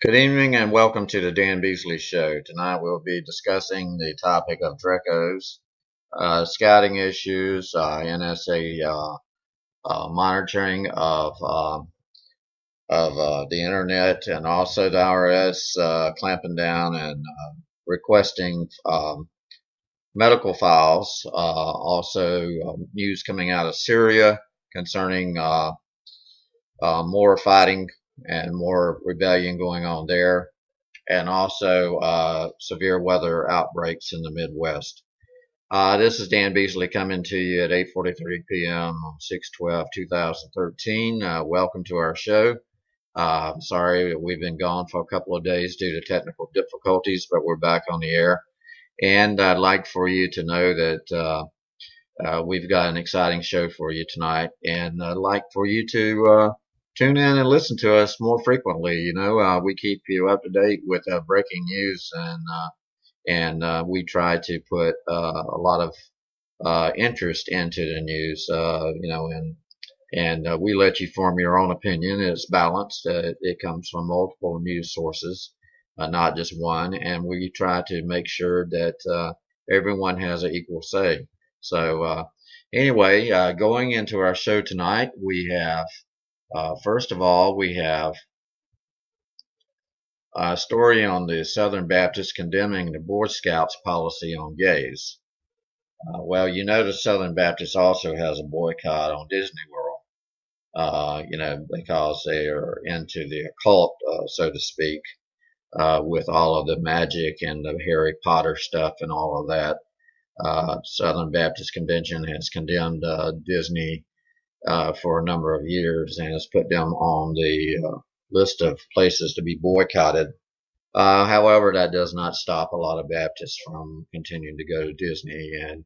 Good evening and welcome to the Dan Beasley Show. Tonight we'll be discussing the topic of Drechos, scouting issues, NSA monitoring of the internet, and also the IRS clamping down and requesting medical files. Also, news coming out of Syria concerning more fighting and more rebellion going on there, and also severe weather outbreaks in the Midwest. This is Dan Beasley coming to you at 8:43 p.m. on 6/12/2013. Welcome to our show. Sorry that we've been gone for a couple of days due to technical difficulties, but we're back on the air. And I'd like for you to know that we've got an exciting show for you tonight, and I'd like for you to tune in and listen to us more frequently. We keep you up to date with breaking news, and we try to put a lot of interest into the news. And we let you form your own opinion. It's balanced. It comes from multiple news sources, not just one, and we try to make sure that everyone has an equal say. So anyway, going into our show tonight, we have first of all, we have a story on the Southern Baptists condemning the Boy Scouts policy on gays. Well, the Southern Baptist also has a boycott on Disney World, because they are into the occult, so to speak, with all of the magic and the Harry Potter stuff and all of that. Southern Baptist Convention has condemned Disney for a number of years and has put them on the list of places to be boycotted. However, that does not stop a lot of Baptists from continuing to go to Disney, and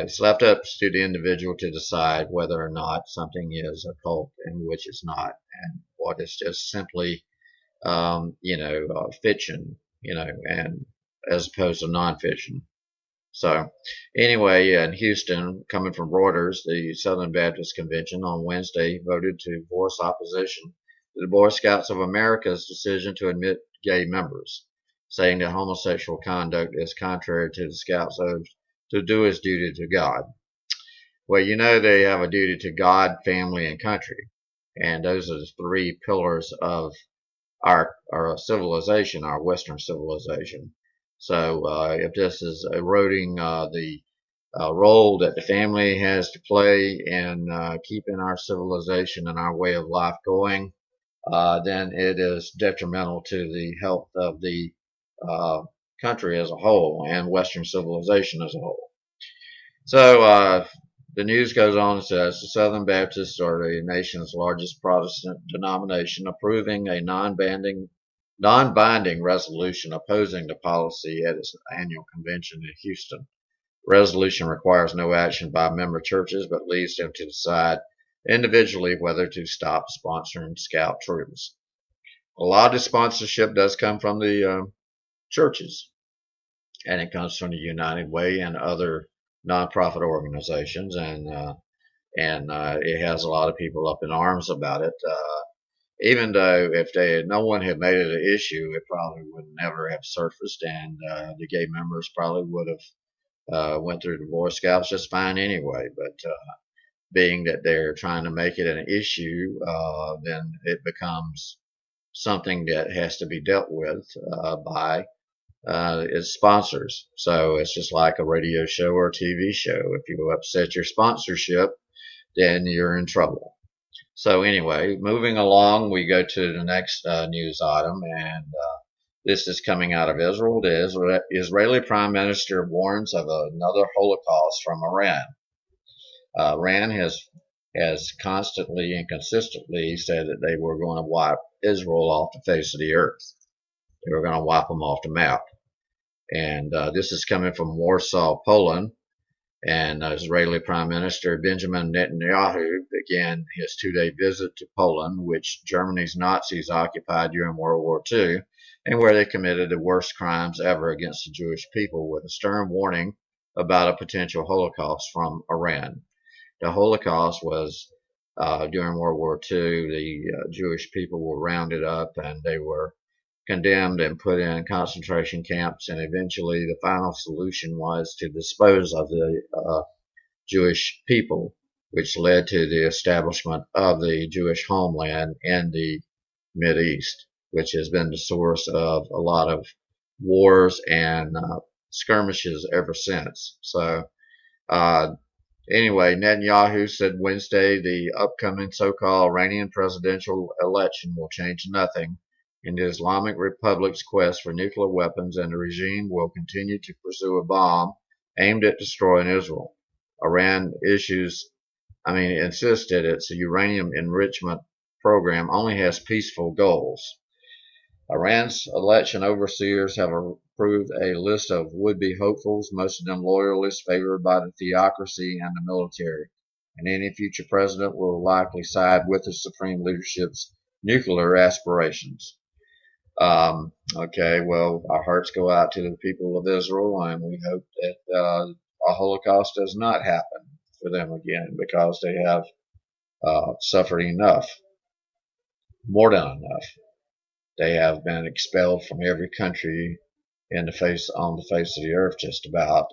it's left up to the individual to decide whether or not something is a cult and which is not, and what is just simply, fiction, and as opposed to nonfiction. So anyway, in Houston, coming from Reuters, the Southern Baptist Convention on Wednesday voted to voice opposition to the Boy Scouts of America's decision to admit gay members, saying that homosexual conduct is contrary to the Scouts' oath to do its duty to God. Well, they have a duty to God, family, and country, and those are the three pillars of our civilization, our Western civilization. So if this is eroding the role that the family has to play in keeping our civilization and our way of life going, then it is detrimental to the health of the country as a whole and Western civilization as a whole. So the news goes on and says the Southern Baptists are the nation's largest Protestant denomination, approving a non-binding resolution opposing the policy at its annual convention in Houston. The resolution requires no action by member churches, but leaves them to decide individually whether to stop sponsoring Scout troops. A lot of the sponsorship does come from the churches, and it comes from the United Way and other nonprofit organizations, and it has a lot of people up in arms about it. Even though if no one had made it an issue, it probably would never have surfaced, and the gay members probably would have went through the Boy Scouts just fine anyway. But being that they're trying to make it an issue, then it becomes something that has to be dealt with by its sponsors. So it's just like a radio show or a TV show. If you upset your sponsorship, then you're in trouble. So anyway, moving along, we go to the next news item, and this is coming out of Israel. The Israeli Prime Minister warns of another Holocaust from Iran. Iran has constantly and consistently said that they were going to wipe Israel off the face of the earth. They were going to wipe them off the map. And this is coming from Warsaw, Poland. And Israeli Prime Minister Benjamin Netanyahu began his two-day visit to Poland, which Germany's Nazis occupied during World War II, and where they committed the worst crimes ever against the Jewish people, with a stern warning about a potential Holocaust from Iran. The Holocaust was during World War II. The Jewish people were rounded up, and they were condemned and put in concentration camps, and eventually the final solution was to dispose of the Jewish people, which led to the establishment of the Jewish homeland in the Mideast, which has been the source of a lot of wars and skirmishes ever since. So uh, anyway, Netanyahu said Wednesday the upcoming so-called Iranian presidential election will change nothing in the Islamic Republic's quest for nuclear weapons, and the regime will continue to pursue a bomb aimed at destroying Israel. Iran insisted its uranium enrichment program only has peaceful goals. Iran's election overseers have approved a list of would-be hopefuls, most of them loyalists favored by the theocracy and the military, and any future president will likely side with the supreme leadership's nuclear aspirations. Okay, well, our hearts go out to the people of Israel, and we hope that a Holocaust does not happen for them again, because they have suffered enough, more than enough. They have been expelled from every country on the face of the earth, just about,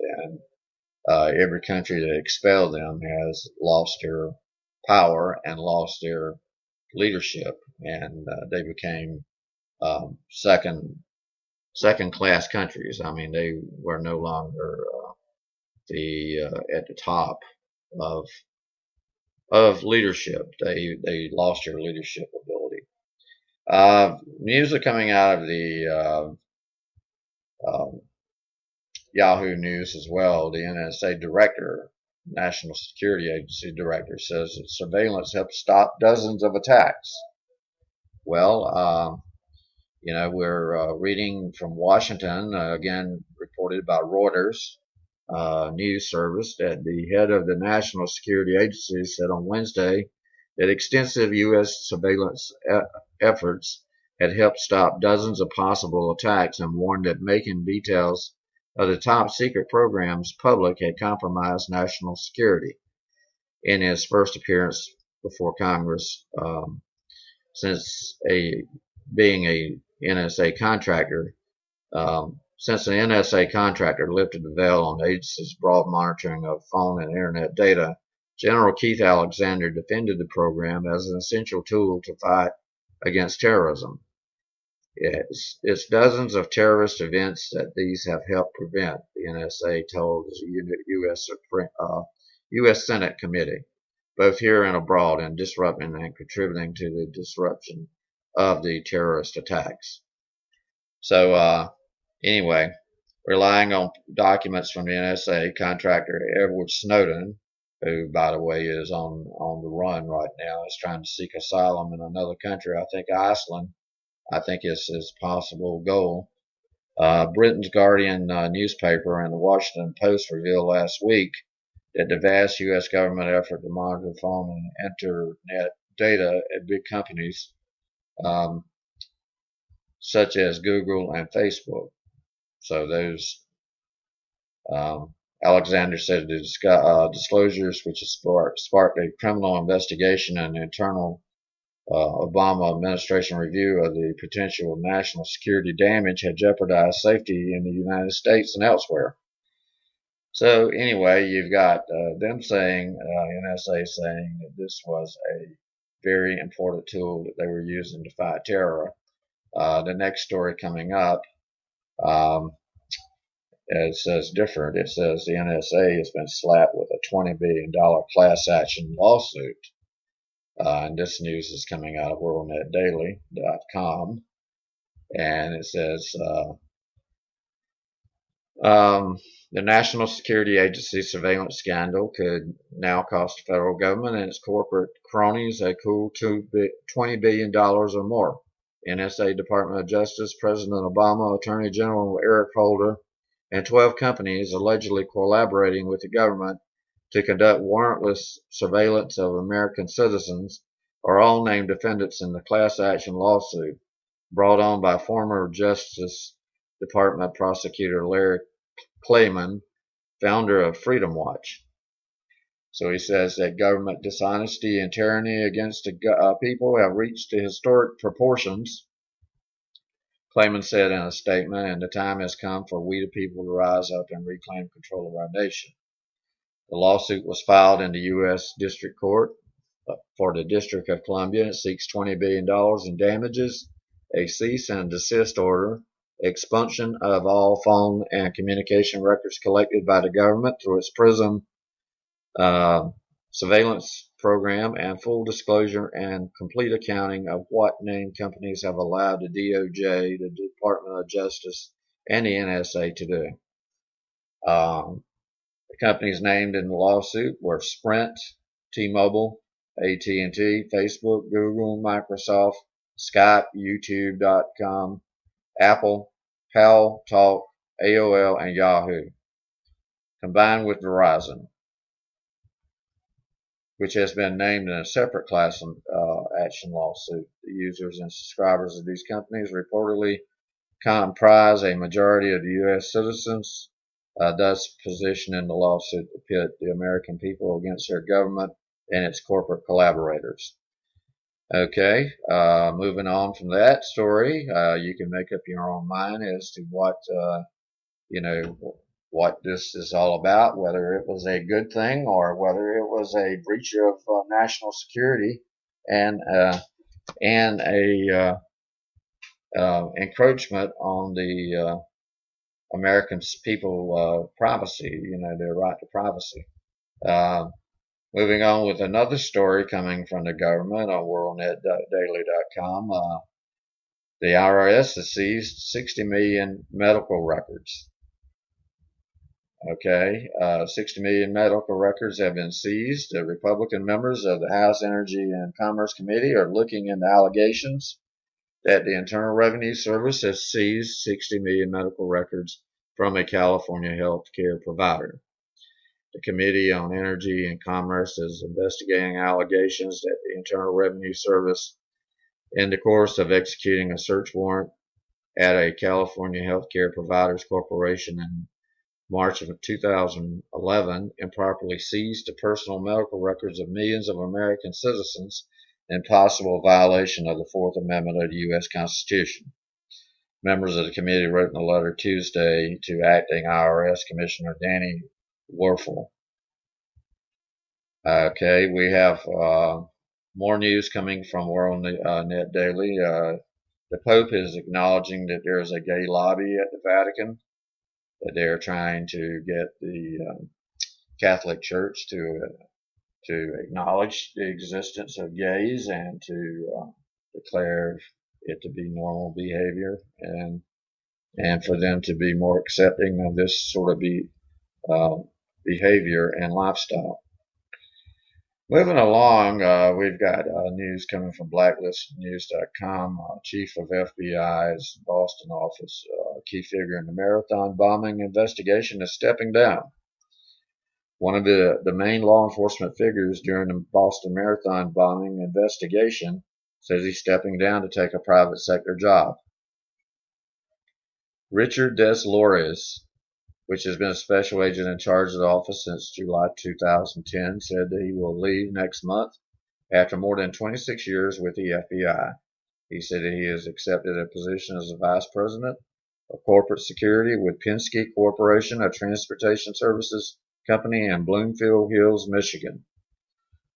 and every country that expelled them has lost their power and lost their leadership, and they became second class countries. I mean, they were no longer at the top of leadership. They lost their leadership ability. News coming out of the Yahoo News as well. The NSA director, National Security Agency director, says that surveillance helped stop dozens of attacks. Well, we're reading from Washington, again reported by Reuters news service, that the head of the National Security Agency said on Wednesday that extensive U.S. surveillance efforts had helped stop dozens of possible attacks, and warned that making details of the top secret programs public had compromised national security. In his first appearance before Congress since being a NSA contractor, since an NSA contractor lifted the veil on the agency's broad monitoring of phone and internet data, General Keith Alexander defended the program as an essential tool to fight against terrorism. It's dozens of terrorist events that these have helped prevent, the NSA told the U.S. Senate committee, both here and abroad, in disrupting and contributing to the disruption of the terrorist attacks. So anyway, relying on documents from the NSA contractor Edward Snowden, who, by the way, is on the run right now, is trying to seek asylum in another country. I think Iceland. I think it's his possible goal. Britain's Guardian newspaper and the Washington Post revealed last week that the vast U.S. government effort to monitor phone and internet data at big companies such as Google and Facebook. So those, Alexander said, the disclosures, which has sparked a criminal investigation and internal Obama administration review of the potential national security damage, had jeopardized safety in the United States and elsewhere. So anyway, you've got them saying, NSA saying that this was a very important tool that they were using to fight terror. The next story coming up, it says different. It says the NSA has been slapped with a $20 billion class action lawsuit. And this news is coming out of WorldNetDaily.com. And it says, the National Security Agency surveillance scandal could now cost the federal government and its corporate cronies a cool $20 billion or more. NSA, Department of Justice, President Obama, Attorney General Eric Holder, and 12 companies allegedly collaborating with the government to conduct warrantless surveillance of American citizens are all named defendants in the class action lawsuit brought on by former Justice Department prosecutor Larry Klayman, founder of Freedom Watch. So he says that government dishonesty and tyranny against the people have reached historic proportions. Clayman said in a statement, and the time has come for we the people to rise up and reclaim control of our nation. The lawsuit was filed in the U.S. District Court for the District of Columbia. It seeks $20 billion in damages, a cease and desist order, expulsion of all phone and communication records collected by the government through its PRISM surveillance program, and full disclosure and complete accounting of what named companies have allowed the DOJ, the Department of Justice, and the NSA to do. The companies named in the lawsuit were Sprint, T-Mobile, AT&T, Facebook, Google, Microsoft, Skype, YouTube.com, Apple, Pal Talk, AOL, and Yahoo, combined with Verizon, which has been named in a separate class action lawsuit. The users and subscribers of these companies reportedly comprise a majority of the U.S. citizens, thus positioning the lawsuit to pit the American people against their government and its corporate collaborators. Okay, moving on from that story, you can make up your own mind as to what this is all about, whether it was a good thing or whether it was a breach of national security and a encroachment on the American people privacy, their right to privacy. Moving on with another story coming from the government on worldnetdaily.com. The IRS has seized 60 million medical records. Okay, 60 million medical records have been seized. The Republican members of the House Energy and Commerce Committee are looking into allegations that the Internal Revenue Service has seized 60 million medical records from a California health care provider. The Committee on Energy and Commerce is investigating allegations that the Internal Revenue Service, in the course of executing a search warrant at a California healthcare providers corporation in March of 2011, improperly seized the personal medical records of millions of American citizens in possible violation of the Fourth Amendment of the U.S. Constitution. Members of the committee wrote in a letter Tuesday to acting IRS Commissioner Danny Werfel. Okay, we have more news coming from World Net Daily. The Pope is acknowledging that there is a gay lobby at the Vatican, that they're trying to get the Catholic Church to acknowledge the existence of gays and to declare it to be normal behavior, and for them to be more accepting of this sort of behavior and lifestyle. Moving along, we've got news coming from blacklistnews.com. Chief of FBI's Boston office, key figure in the Marathon bombing investigation, is stepping down. One of the main law enforcement figures during the Boston Marathon bombing investigation says he's stepping down to take a private sector job. Richard Deslores, which has been a special agent in charge of the office since July 2010, said that he will leave next month after more than 26 years with the FBI. He said that he has accepted a position as a vice president of corporate security with Penske Corporation, a transportation services company in Bloomfield Hills, Michigan.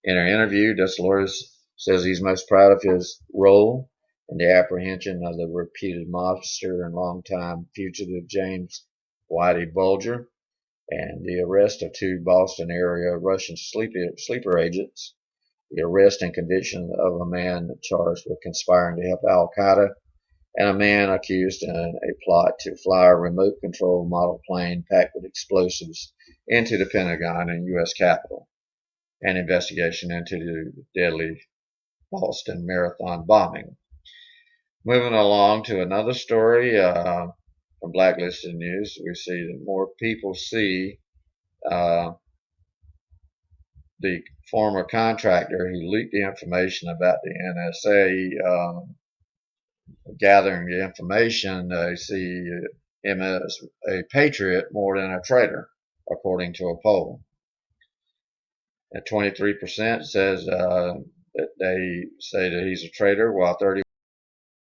In an interview, Deslores says he's most proud of his role in the apprehension of the reputed mobster and longtime fugitive James Whitey Bulger, and the arrest of 2 Boston area Russian sleeper agents, the arrest and conviction of a man charged with conspiring to help Al-Qaeda, and a man accused in a plot to fly a remote control model plane packed with explosives into the Pentagon and U.S. Capitol, an investigation into the deadly Boston Marathon bombing. Moving along to another story, from Blacklisted News, we see that more people see the former contractor who leaked the information about the NSA gathering the information. They see him as a patriot more than a traitor, according to a poll. And 23% says that they say that he's a traitor, while 31%